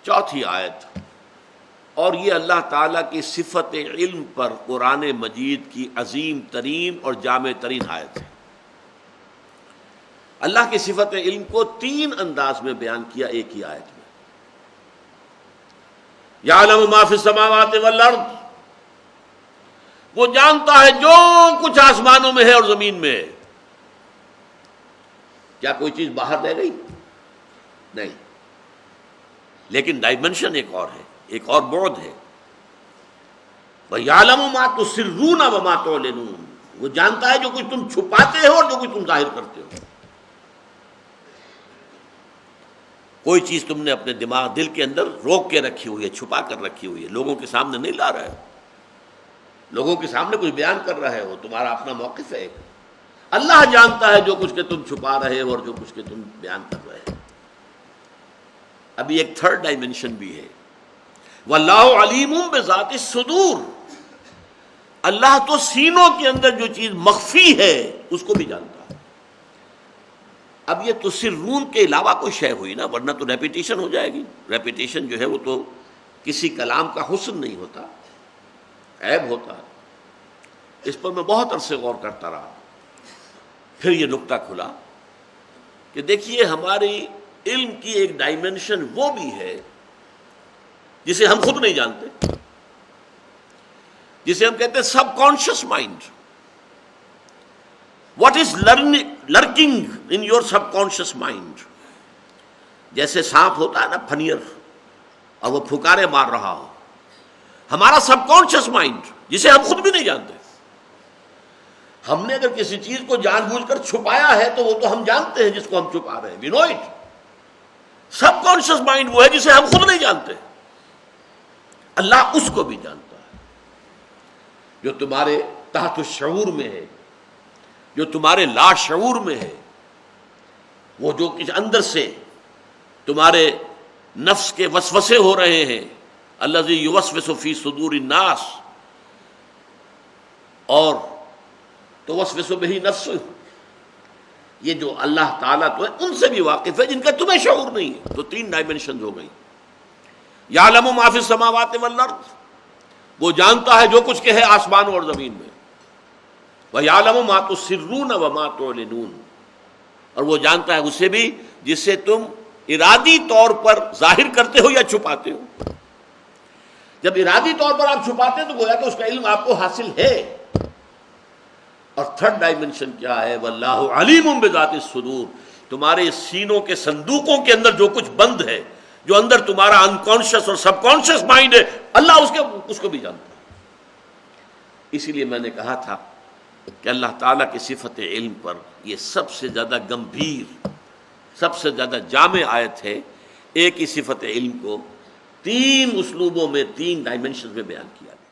چوتھی آیت، اور یہ اللہ تعالیٰ کی صفت علم پر قرآن مجید کی عظیم ترین اور جامع ترین آیت ہے۔ اللہ کی صفت علم کو تین انداز میں بیان کیا ایک ہی آیت میں۔ یعلم ما فی السماوات والارض، وہ جانتا ہے جو کچھ آسمانوں میں ہے اور زمین میں ہے۔ کیا کوئی چیز باہر رہ گئی؟ نہیں، لیکن ڈائمنشن ایک اور ہے، ایک اور بعد ہے۔ وَيَعْلَمُ مَا تُسِرُّونَ وَمَا تُعْلِنُونَ، وہ جانتا ہے جو کچھ تم چھپاتے ہو اور جو کچھ تم ظاہر کرتے ہو۔ کوئی چیز تم نے اپنے دماغ دل کے اندر روک کے رکھی ہوئی ہے، چھپا کر رکھی ہوئی ہے، لوگوں کے سامنے نہیں لا رہے ہو، لوگوں کے سامنے کچھ بیان کر رہے ہو، تمہارا اپنا موقف ہے۔ اللہ جانتا ہے جو کچھ کہ تم چھپا رہے ہو اور جو کچھ کہ تم بیان کر رہے ہو۔ ابھی ایک تھرڈ ڈائمنشن بھی ہے، وَاللَّهُ عَلِيمٌ بِذَاتِ الصُّدُورِ، اللہ تو سینوں کے اندر جو چیز مخفی ہے اس کو بھی جانتا ہے۔ اب یہ تسرون کے علاوہ کوئی شے ہوئی نا، ورنہ تو ریپیٹیشن ہو جائے گی۔ ریپیٹیشن جو ہے وہ تو کسی کلام کا حسن نہیں ہوتا، عیب ہوتا ہے۔ اس پر میں بہت عرصے غور کرتا رہا، پھر یہ نکتہ کھلا کہ دیکھیے ہماری علم کی ایک ڈائمنشن وہ بھی ہے جسے ہم خود نہیں جانتے، جسے ہم کہتے ہیں subconscious mind. What is lurking in your subconscious mind? جیسے سانپ ہوتا ہے نا پھنیر، اور وہ پھکارے مار رہا ہو، ہمارا سب کانشیس مائنڈ جسے ہم خود بھی نہیں جانتے۔ ہم نے اگر کسی چیز کو جان بوجھ کر چھپایا ہے تو وہ تو ہم جانتے ہیں جس کو ہم چھپا رہے ہیں، وی نو اٹ۔ سب کانشیس مائنڈ وہ ہے جسے ہم خود نہیں جانتے، اللہ اس کو بھی جانتا ہے، جو تمہارے تحت الشعور میں ہے، جو تمہارے لا شعور میں ہے، وہ جو کچھ اندر سے تمہارے نفس کے وسوسے ہو رہے ہیں، الذی یوسوس فی صدور الناس، اور توسوس بہ نفس، یہ جو اللہ تعالیٰ تو ہے ان سے بھی واقف ہے جن کا تمہیں شعور نہیں ہے۔ تو تین ڈائمنشن ہو گئی۔ یعلم ما فی السماوات والارض، وہ جانتا ہے جو کچھ کہ ہے آسمانوں اور زمین میں۔ وَيَعْلَمُ مَا تُسِرُّونَ وَمَا تُعْلِنُونَ، اور وہ جانتا ہے اسے بھی جسے تم ارادی طور پر ظاہر کرتے ہو یا چھپاتے ہو۔ جب ارادی طور پر آپ چھپاتے ہیں تو گویا کہ اس کا علم آپ کو حاصل ہے۔ اور تھرڈ ڈائمنشن کیا ہے؟ وَاللَّهُ عَلِيمٌ بِذَاتِ الصُّدُورِ، تمہارے سینوں کے صندوقوں کے اندر جو کچھ بند ہے، جو اندر تمہارا انکانشیس اور سب کانشیس مائنڈ ہے، اللہ اس کو بھی جانتا ہے۔ اسی لیے میں نے کہا تھا کہ اللہ تعالیٰ کی صفت علم پر یہ سب سے زیادہ گمبھیر، سب سے زیادہ جامع آیت ہے۔ ایک ہی صفت علم کو تین اسلوبوں میں، تین ڈائمنشن میں بیان کیا گیا۔